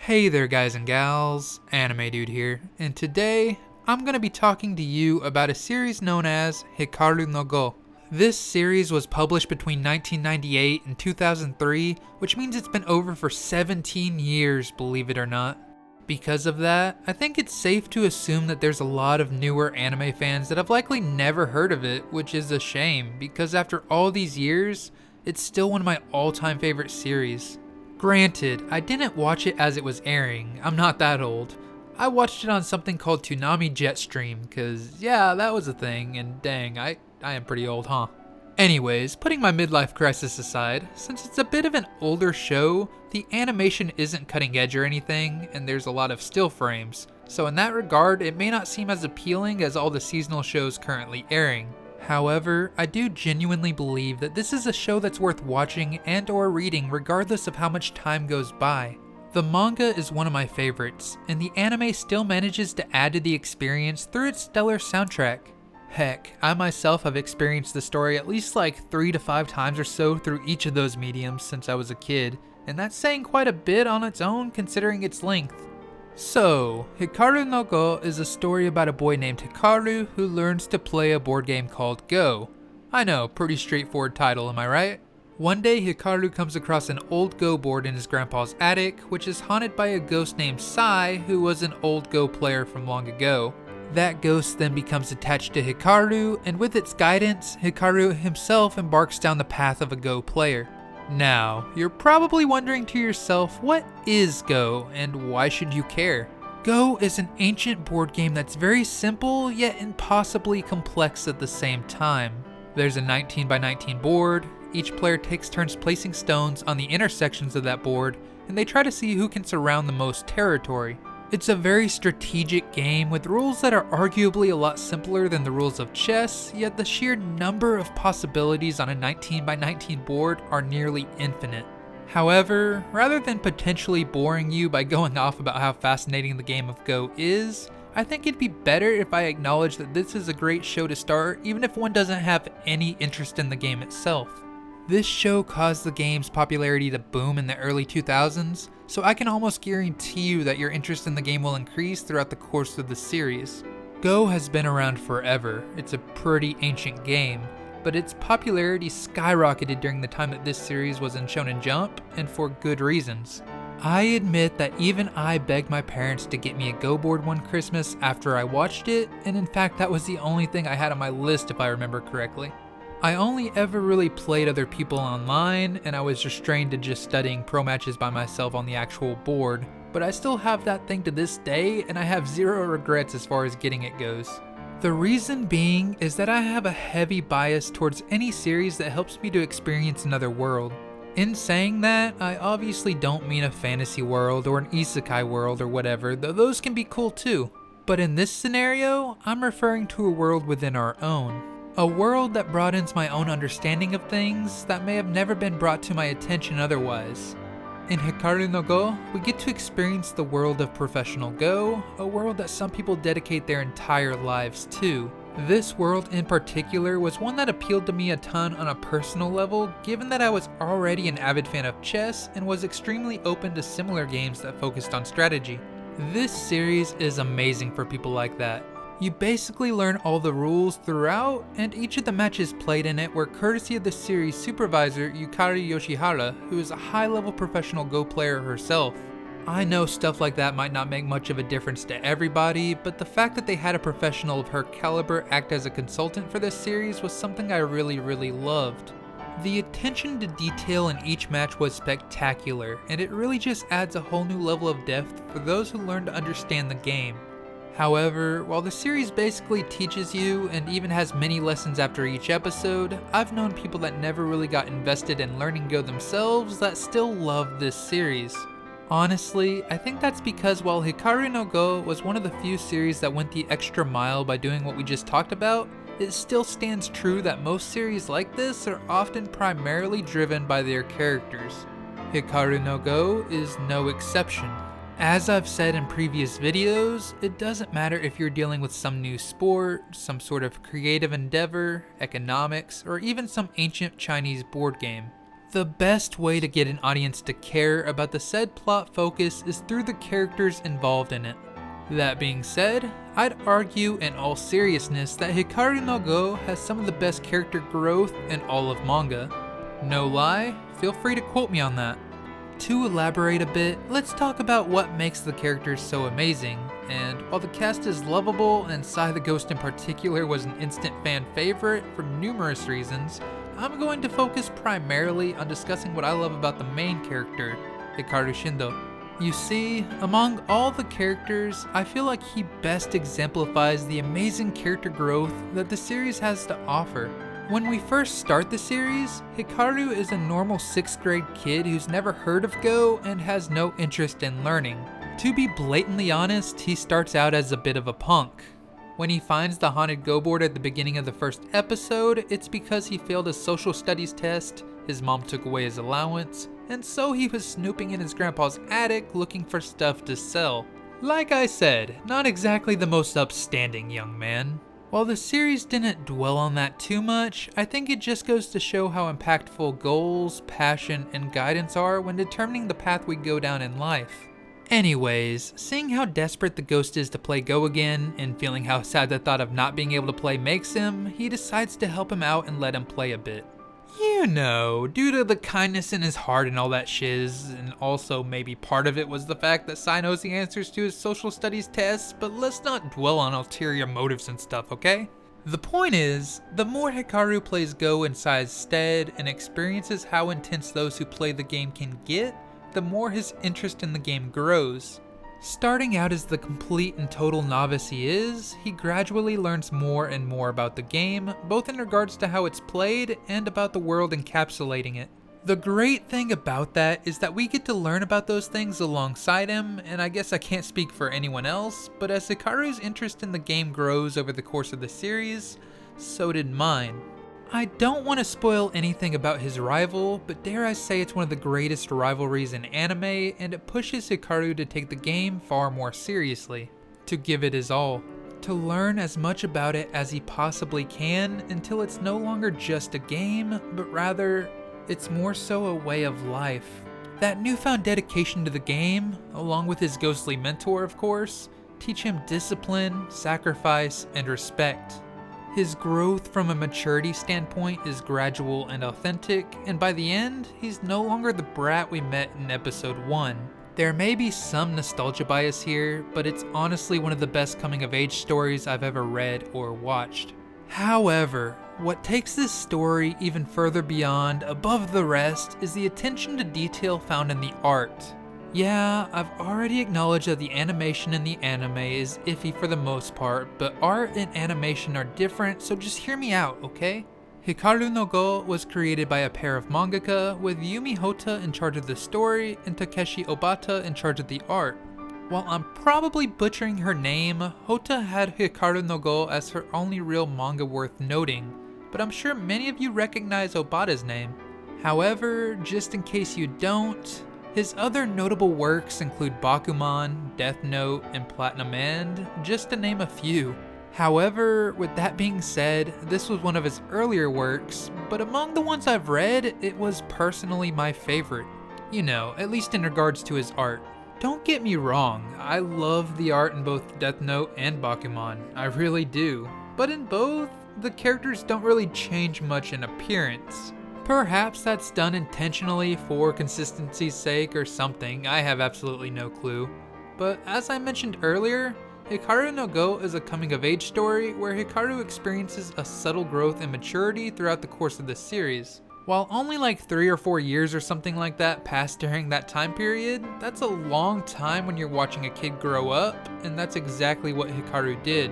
Hey there guys and gals, Anime Dude here, and today I'm going to be talking to you about a series known as Hikaru no Go. This series was published between 1998 and 2003, which means it's been over for 17 years, believe it or not. Because of that, I think it's safe to assume that there's a lot of newer anime fans that have likely never heard of it, which is a shame, because after all these years, it's still one of my all-time favorite series. Granted, I didn't watch it as it was airing, I'm not that old. I watched it on something called Toonami Jetstream, cause yeah, that was a thing, and dang, I am pretty old, huh? Anyways, putting my midlife crisis aside, since it's a bit of an older show, the animation isn't cutting edge or anything, and there's a lot of still frames, so in that regard, it may not seem as appealing as all the seasonal shows currently airing. However, I do genuinely believe that this is a show that's worth watching and or reading regardless of how much time goes by. The manga is one of my favorites, and the anime still manages to add to the experience through its stellar soundtrack. Heck, I myself have experienced the story at least like 3 to 5 times or so through each of those mediums since I was a kid, and that's saying quite a bit on its own considering its length. So, Hikaru no Go is a story about a boy named Hikaru who learns to play a board game called Go. I know, pretty straightforward title, am I right? One day Hikaru comes across an old Go board in his grandpa's attic, which is haunted by a ghost named Sai, who was an old Go player from long ago. That ghost then becomes attached to Hikaru, and with its guidance, Hikaru himself embarks down the path of a Go player. Now, you're probably wondering to yourself, what is Go and why should you care? Go is an ancient board game that's very simple yet impossibly complex at the same time. There's a 19 by 19 board, each player takes turns placing stones on the intersections of that board, and they try to see who can surround the most territory. It's a very strategic game with rules that are arguably a lot simpler than the rules of chess, yet the sheer number of possibilities on a 19 by 19 board are nearly infinite. However, rather than potentially boring you by going off about how fascinating the game of Go is, I think it'd be better if I acknowledge that this is a great show to start even if one doesn't have any interest in the game itself. This show caused the game's popularity to boom in the early 2000s, so I can almost guarantee you that your interest in the game will increase throughout the course of the series. Go has been around forever, it's a pretty ancient game, but its popularity skyrocketed during the time that this series was in Shonen Jump, and for good reasons. I admit that even I begged my parents to get me a Go board one Christmas after I watched it, and in fact that was the only thing I had on my list if I remember correctly. I only ever really played other people online, and I was restrained to just studying pro matches by myself on the actual board, but I still have that thing to this day, and I have zero regrets as far as getting it goes. The reason being is that I have a heavy bias towards any series that helps me to experience another world. In saying that, I obviously don't mean a fantasy world or an isekai world or whatever, though those can be cool too. But in this scenario, I'm referring to a world within our own. A world that broadens my own understanding of things that may have never been brought to my attention otherwise. In Hikaru no Go, we get to experience the world of professional Go, a world that some people dedicate their entire lives to. This world in particular was one that appealed to me a ton on a personal level, given that I was already an avid fan of chess and was extremely open to similar games that focused on strategy. This series is amazing for people like that. You basically learn all the rules throughout, and each of the matches played in it were courtesy of the series supervisor Yukari Yoshihara, who is a high-level professional Go player herself. I know stuff like that might not make much of a difference to everybody, but the fact that they had a professional of her caliber act as a consultant for this series was something I really loved. The attention to detail in each match was spectacular, and it really just adds a whole new level of depth for those who learn to understand the game. However, while the series basically teaches you and even has many lessons after each episode, I've known people that never really got invested in learning Go themselves that still love this series. Honestly, I think that's because while Hikaru no Go was one of the few series that went the extra mile by doing what we just talked about, it still stands true that most series like this are often primarily driven by their characters. Hikaru no Go is no exception. As I've said in previous videos, it doesn't matter if you're dealing with some new sport, some sort of creative endeavor, economics, or even some ancient Chinese board game. The best way to get an audience to care about the said plot focus is through the characters involved in it. That being said, I'd argue in all seriousness that Hikaru no Go has some of the best character growth in all of manga. No lie, feel free to quote me on that. To elaborate a bit, let's talk about what makes the characters so amazing, and while the cast is lovable and Sai the Ghost in particular was an instant fan favorite for numerous reasons, I'm going to focus primarily on discussing what I love about the main character, Hikaru Shindo. You see, among all the characters, I feel like he best exemplifies the amazing character growth that the series has to offer. When we first start the series, Hikaru is a normal 6th grade kid who's never heard of Go and has no interest in learning. To be blatantly honest, he starts out as a bit of a punk. When he finds the haunted Go board at the beginning of the first episode, it's because he failed a social studies test, his mom took away his allowance, and so he was snooping in his grandpa's attic looking for stuff to sell. Like I said, not exactly the most upstanding young man. While the series didn't dwell on that too much, I think it just goes to show how impactful goals, passion, and guidance are when determining the path we go down in life. Anyways, seeing how desperate the ghost is to play Go again, and feeling how sad the thought of not being able to play makes him, he decides to help him out and let him play a bit. You know, due to the kindness in his heart and all that shiz, and also maybe part of it was the fact that Sai knows the answers to his social studies tests, but let's not dwell on ulterior motives and stuff, okay? The point is, the more Hikaru plays Go in Sai's stead and experiences how intense those who play the game can get, the more his interest in the game grows. Starting out as the complete and total novice he is, he gradually learns more and more about the game, both in regards to how it's played and about the world encapsulating it. The great thing about that is that we get to learn about those things alongside him, and I guess I can't speak for anyone else, but as Hikaru's interest in the game grows over the course of the series, so did mine. I don't want to spoil anything about his rival, but dare I say it's one of the greatest rivalries in anime, and it pushes Hikaru to take the game far more seriously, to give it his all, to learn as much about it as he possibly can until it's no longer just a game, but rather, it's more so a way of life. That newfound dedication to the game, along with his ghostly mentor of course, teach him discipline, sacrifice, and respect. His growth from a maturity standpoint is gradual and authentic, and by the end, he's no longer the brat we met in episode 1. There may be some nostalgia bias here, but it's honestly one of the best coming of age stories I've ever read or watched. However, what takes this story even further beyond, above the rest, is the attention to detail found in the art. Yeah, I've already acknowledged that the animation in the anime is iffy for the most part, but art and animation are different, so just hear me out, okay? Hikaru no Go was created by a pair of mangaka, with Yumi Hota in charge of the story and Takeshi Obata in charge of the art. While I'm probably butchering her name, Hota had Hikaru no Go as her only real manga worth noting, but I'm sure many of you recognize Obata's name. However, just in case you don't, his other notable works include Bakuman, Death Note, and Platinum End, just to name a few. However, with that being said, this was one of his earlier works, but among the ones I've read, it was personally my favorite. You know, at least in regards to his art. Don't get me wrong, I love the art in both Death Note and Bakuman, I really do. But in both, the characters don't really change much in appearance. Perhaps that's done intentionally for consistency's sake or something, I have absolutely no clue. But as I mentioned earlier, Hikaru no Go is a coming-of-age story where Hikaru experiences a subtle growth and maturity throughout the course of the series. While only like 3 or 4 years or something like that passed during that time period, that's a long time when you're watching a kid grow up, and that's exactly what Hikaru did.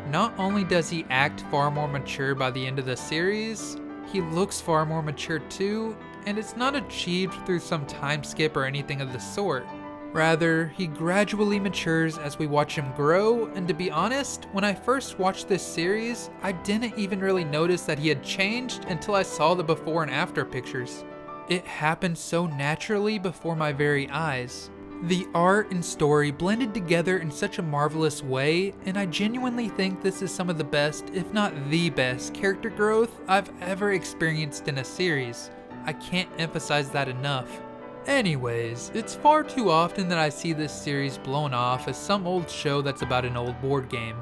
Not only does he act far more mature by the end of the series, he looks far more mature too, and it's not achieved through some time skip or anything of the sort. Rather, he gradually matures as we watch him grow, and to be honest, when I first watched this series, I didn't even really notice that he had changed until I saw the before and after pictures. It happened so naturally before my very eyes. The art and story blended together in such a marvelous way, and I genuinely think this is some of the best, if not the best, character growth I've ever experienced in a series. I can't emphasize that enough. Anyways, it's far too often that I see this series blown off as some old show that's about an old board game.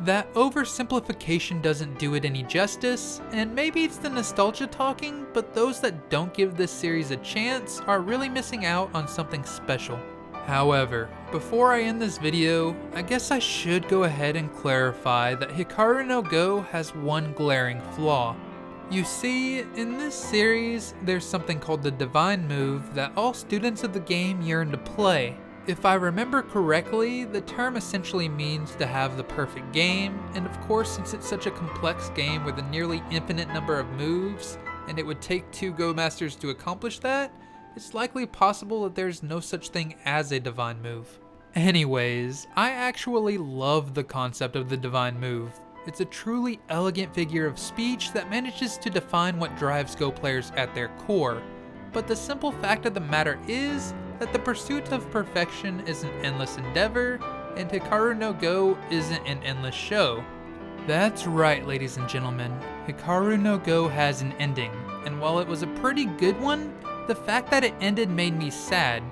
That oversimplification doesn't do it any justice, and maybe it's the nostalgia talking, but those that don't give this series a chance are really missing out on something special. However, before I end this video, I guess I should go ahead and clarify that Hikaru no Go has one glaring flaw. You see, in this series, there's something called the Divine Move that all students of the game yearn to play. If I remember correctly, the term essentially means to have the perfect game, and of course since it's such a complex game with a nearly infinite number of moves, and it would take 2 Go Masters to accomplish that, it's likely possible that there's no such thing as a Divine Move. Anyways, I actually love the concept of the Divine Move. It's a truly elegant figure of speech that manages to define what drives Go players at their core. But the simple fact of the matter is that the pursuit of perfection is an endless endeavor, and Hikaru no Go isn't an endless show. That's right, ladies and gentlemen, Hikaru no Go has an ending, and while it was a pretty good one, the fact that it ended made me sad.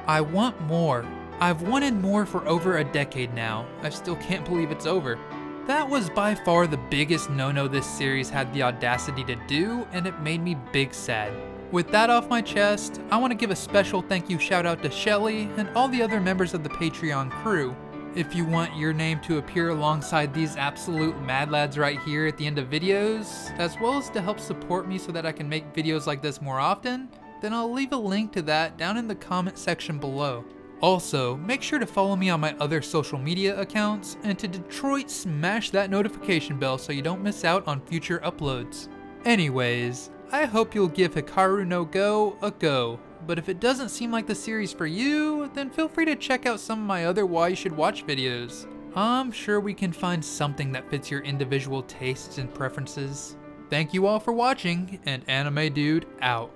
I want more. I've wanted more for over a decade now. I still can't believe it's over. That was by far the biggest no-no this series had the audacity to do, and it made me big sad. With that off my chest, I want to give a special thank you shout out to Shelly and all the other members of the Patreon crew. If you want your name to appear alongside these absolute mad lads right here at the end of videos, as well as to help support me so that I can make videos like this more often, then I'll leave a link to that down in the comment section below. Also, make sure to follow me on my other social media accounts, and to Detroit, smash that notification bell so you don't miss out on future uploads. Anyways, I hope you'll give Hikaru no Go a go, but if it doesn't seem like the series for you, then feel free to check out some of my other why you should watch videos. I'm sure we can find something that fits your individual tastes and preferences. Thank you all for watching, and Anime Dude out.